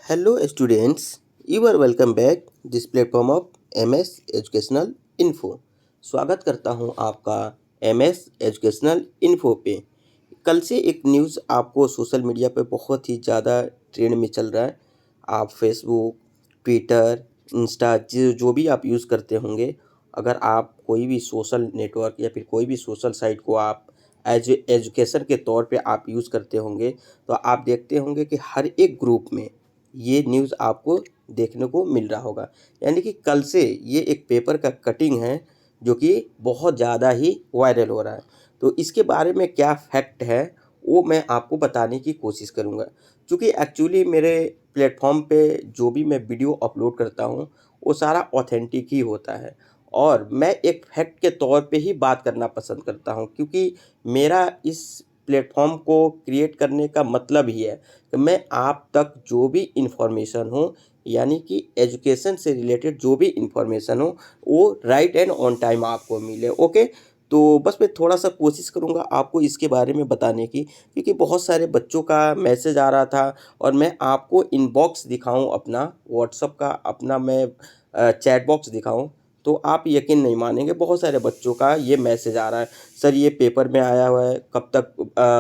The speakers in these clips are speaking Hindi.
Hello students, you are welcome back this platform of MS educational info. स्वागत करता हूं आपका MS एजुकेशनल इन्फो पे। कल से एक न्यूज़ आपको सोशल मीडिया पे बहुत ही ज़्यादा ट्रेंड में चल रहा है। आप फेसबुक, ट्विटर, इंस्टा जो भी आप यूज़ करते होंगे, अगर आप कोई भी सोशल नेटवर्क या फिर कोई भी सोशल साइट को आप एजुकेशन के तौर पे आप यूज़ करते होंगे, तो आप देखते होंगे कि हर एक ग्रुप में ये न्यूज़ आपको देखने को मिल रहा होगा। यानी कि कल से ये एक पेपर का कटिंग है जो कि बहुत ज़्यादा ही वायरल हो रहा है। तो इसके बारे में क्या फैक्ट है वो मैं आपको बताने की कोशिश करूँगा। चूँकि एक्चुअली मेरे प्लेटफॉर्म पे जो भी मैं वीडियो अपलोड करता हूँ वो सारा ऑथेंटिक ही होता है और मैं एक फैक्ट के तौर पे ही बात करना पसंद करता हूँ, क्योंकि मेरा इस प्लेटफॉर्म को क्रिएट करने का मतलब ही है कि मैं आप तक जो भी इन्फॉर्मेशन हो, यानी कि एजुकेशन से रिलेटेड जो भी इन्फॉर्मेशन हो वो राइट एंड ऑन टाइम आपको मिले। ओके, तो बस मैं थोड़ा सा कोशिश करूँगा आपको इसके बारे में बताने की, क्योंकि बहुत सारे बच्चों का मैसेज आ रहा था और मैं आपको इनबॉक्स दिखाऊं अपना व्हाट्सअप का, अपना मैं चैट बॉक्स दिखाऊं, तो आप यकीन नहीं मानेंगे बहुत सारे बच्चों का ये मैसेज आ रहा है, सर ये पेपर में आया हुआ है, कब तक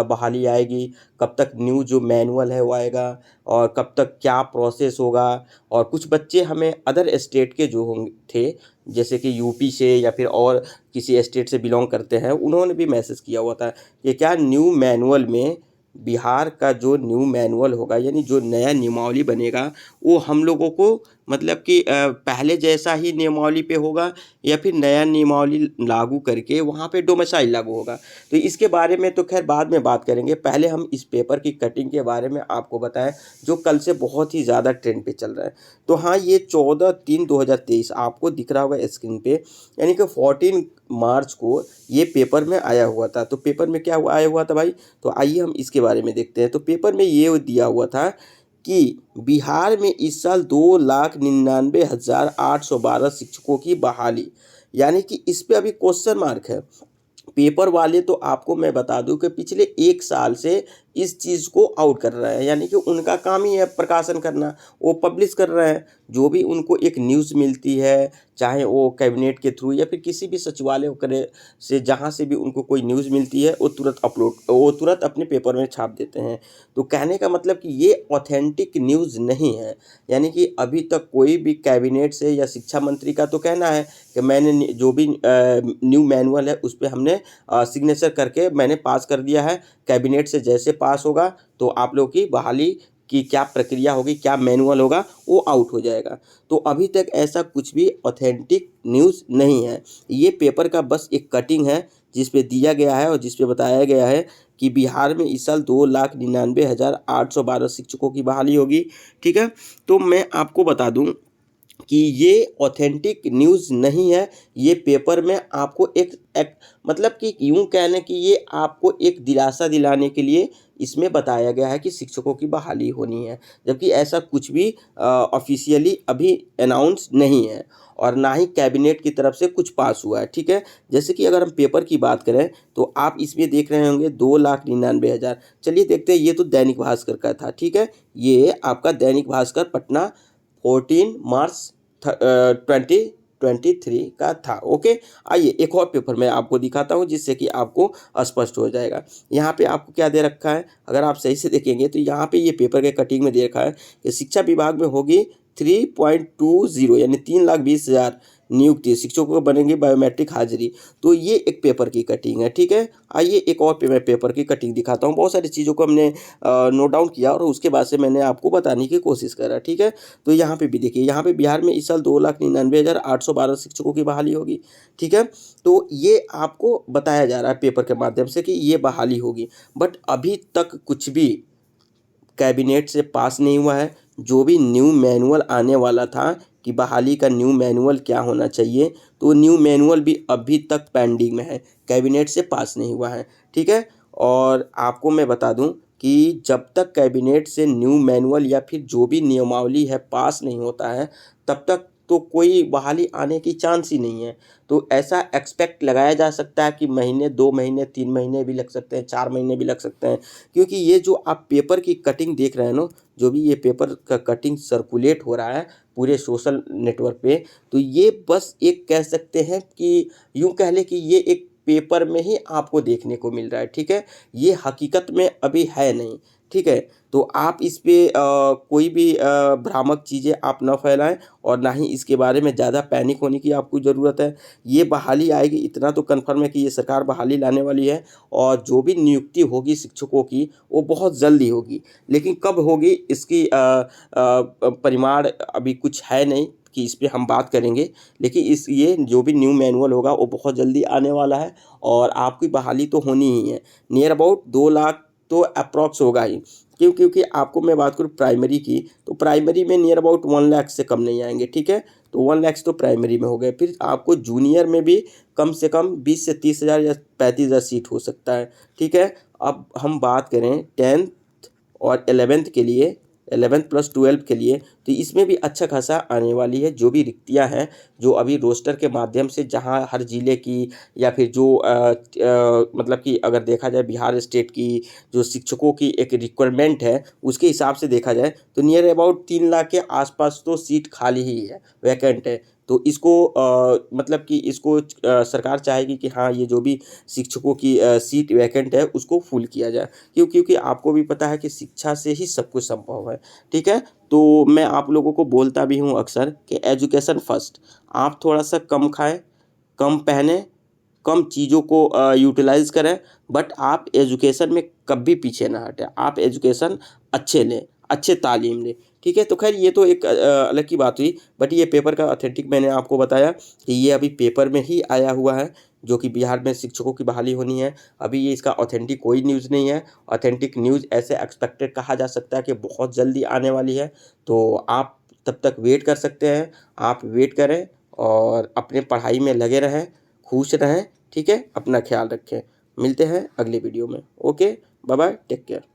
बहाली आएगी, कब तक न्यू जो मैनुअल है वो आएगा और कब तक क्या प्रोसेस होगा। और कुछ बच्चे हमें अदर स्टेट के जो होंगे थे, जैसे कि यूपी से या फिर और किसी स्टेट से बिलोंग करते हैं, उन्होंने भी मैसेज किया हुआ था कि क्या न्यू मैनुअल में बिहार का जो न्यू मैनुअल होगा, यानी जो नया नियमावली बनेगा, वो हम लोगों को मतलब कि पहले जैसा ही नियमावली पे होगा या फिर नया नियमावली लागू करके वहाँ पे डोमिसाइल लागू होगा। तो इसके बारे में तो खैर बाद में बात करेंगे, पहले हम इस पेपर की कटिंग के बारे में आपको बताएं जो कल से बहुत ही ज़्यादा ट्रेंड पे चल रहा है। तो हाँ, ये 14/3/2023 आपको दिख रहा होगा स्क्रीन पे, यानी कि 14 मार्च को ये पेपर में आया हुआ था। तो पेपर में क्या आया हुआ था भाई, तो आइए हम इसके बारे में देखते हैं। तो पेपर में ये दिया हुआ था कि बिहार में इस साल 2,99,812 शिक्षकों की बहाली, यानी कि इस पे अभी क्वेश्चन मार्क है। पेपर वाले तो आपको मैं बता दूं कि पिछले 1 साल से इस चीज़ को आउट कर रहा है, यानी कि उनका काम ही है प्रकाशन करना, वो पब्लिश कर रहे हैं। जो भी उनको एक न्यूज़ मिलती है, चाहे वो कैबिनेट के थ्रू या फिर किसी भी सचिवालय करे से, जहाँ से भी उनको कोई न्यूज़ मिलती है वो तुरंत अपने पेपर में छाप देते हैं। तो कहने का मतलब कि ये ऑथेंटिक न्यूज़ नहीं है, यानी कि अभी तक कोई भी कैबिनेट से या शिक्षा मंत्री का तो कहना है कि मैंने जो भी न्यू मैनुअल है उस पे हमने सिग्नेचर करके मैंने पास कर दिया है, कैबिनेट से जैसे पास होगा तो आप लोगों की बहाली की क्या प्रक्रिया होगी, क्या मैनुअल होगा, वो आउट हो जाएगा। तो अभी तक ऐसा कुछ भी ऑथेंटिक न्यूज़ नहीं है। ये पेपर का बस एक कटिंग है जिस पे दिया गया है और जिस पे बताया गया है कि बिहार में इस साल 2,99,812 शिक्षकों की बहाली होगी। ठीक है, तो मैं आपको बता दूं कि ये ऑथेंटिक न्यूज़ नहीं है। ये पेपर में आपको एक मतलब कि यूँ कह लें कि ये आपको एक दिलासा दिलाने के लिए इसमें बताया गया है कि शिक्षकों की बहाली होनी है, जबकि ऐसा कुछ भी ऑफिशियली अभी अनाउंस नहीं है और ना ही कैबिनेट की तरफ से कुछ पास हुआ है। ठीक है, जैसे कि अगर हम पेपर की बात करें तो आप इसमें देख रहे होंगे 2,99,000। चलिए देखते हैं, ये तो दैनिक भास्कर का था। ठीक है, ये आपका दैनिक भास्कर पटना 14 मार्च 2023 का था। ओके, आइए एक और पेपर मैं आपको दिखाता हूँ जिससे कि आपको स्पष्ट हो जाएगा। यहाँ पे आपको क्या दे रखा है, अगर आप सही से देखेंगे तो यहाँ पे ये पेपर के कटिंग में दे रखा है कि शिक्षा विभाग में होगी 3.20 यानी 3,20,000 नियुक्ति, शिक्षकों को बनेंगी बायोमेट्रिक हाजिरी। तो ये एक पेपर की कटिंग है। ठीक है, आइए एक और मैं पेपर की कटिंग दिखाता हूँ। बहुत सारी चीज़ों को हमने नोट डाउन किया और उसके बाद से मैंने आपको बताने की कोशिश करा। ठीक है, तो यहाँ पे भी देखिए, यहाँ पे बिहार में इस साल 2,99,812 शिक्षकों की बहाली होगी। ठीक है, तो ये आपको बताया जा रहा है पेपर के माध्यम से कि ये बहाली होगी, बट अभी तक कुछ भी कैबिनेट से पास नहीं हुआ है। जो भी न्यू मैनुअल आने वाला था कि बहाली का न्यू मैनुअल क्या होना चाहिए, तो न्यू मैनुअल भी अभी तक पेंडिंग में है, कैबिनेट से पास नहीं हुआ है। ठीक है, और आपको मैं बता दूं कि जब तक कैबिनेट से न्यू मैनुअल या फिर जो भी नियमावली है पास नहीं होता है, तब तक तो कोई बहाली आने की चांस ही नहीं है। तो ऐसा एक्सपेक्ट लगाया जा सकता है कि महीने, 2 महीने, 3 महीने भी लग सकते हैं, 4 महीने भी लग सकते हैं। क्योंकि ये जो आप पेपर की कटिंग देख रहे हैं ना, जो भी ये पेपर का कटिंग सर्कुलेट हो रहा है पूरे सोशल नेटवर्क पे, तो ये बस एक कह सकते हैं कि यूँ कह लें कि ये एक पेपर में ही आपको देखने को मिल रहा है, ठीक है? ये हकीकत में अभी है नहीं, ठीक है? तो आप इस पे कोई भी भ्रामक चीज़ें आप ना फैलाएँ और ना ही इसके बारे में ज़्यादा पैनिक होने की आपको ज़रूरत है। ये बहाली आएगी, इतना तो कन्फर्म है कि ये सरकार बहाली लाने वाली है और जो भी नियुक्ति होगी शिक्षकों की, वो बहुत जल्दी होगी। लेकिन कब होगी इसकी परिमाण अभी कुछ है नहीं कि इस पे हम बात करेंगे। लेकिन इस ये जो भी न्यू मैनुअल होगा वो बहुत जल्दी आने वाला है और आपकी बहाली तो होनी ही है। नियर अबाउट 2 लाख तो अप्रॉक्स होगा ही। क्योंकि आपको मैं बात करूँ प्राइमरी की, तो प्राइमरी में नियर अबाउट 1 लाख से कम नहीं आएँगे, ठीक है? तो 1 लाख तो प्राइमरी में हो गए। फिर आपको जूनियर में भी कम से कम 20 से 30 हज़ार या 35,000 सीट हो सकता है, ठीक है? अब हम बात करें 10th और 11th के लिए, 11th प्लस 12th के लिए, तो इसमें भी अच्छा खासा आने वाली है। जो भी रिक्तियाँ हैं, जो अभी रोस्टर के माध्यम से जहाँ हर ज़िले की या फिर जो मतलब कि अगर देखा जाए बिहार स्टेट की जो शिक्षकों की एक रिक्वायरमेंट है, उसके हिसाब से देखा जाए तो नियर अबाउट 3 लाख के आसपास तो सीट खाली ही है, वैकेंट है। तो इसको मतलब कि इसको सरकार चाहेगी कि हाँ, ये जो भी शिक्षकों की सीट वैकेंट है, उसको फुल किया जाए। क्योंकि आपको भी पता है कि शिक्षा से ही सब कुछ संभव है, ठीक है? तो मैं आप लोगों को बोलता भी हूँ अक्सर कि एजुकेशन फर्स्ट। आप थोड़ा-सा कम खाएँ, कम पहनें, कम चीज़ों को यूटिलाइज़ करें, बट आप एजुकेशन में कभी पीछे ना हटें। आप एजुकेशन अच्छे लें, अच्छे तालीम लें, ठीक है? तो ख़ैर ये तो एक अलग की बात हुई, बट ये पेपर का ऑथेंटिक मैंने आपको बताया कि ये अभी पेपर में ही आया हुआ है, जो कि बिहार में शिक्षकों की बहाली होनी है। अभी ये इसका ऑथेंटिक कोई न्यूज़ नहीं है। ऑथेंटिक न्यूज़ ऐसे एक्सपेक्टेड कहा जा सकता है कि बहुत जल्दी आने वाली है। तो आप तब तक वेट कर सकते हैं। आप वेट करें और अपने पढ़ाई में लगे रहें, खुश रहें, ठीक है? अपना ख़्याल रखें। मिलते हैं अगली वीडियो में। Okay, bye bye, take care.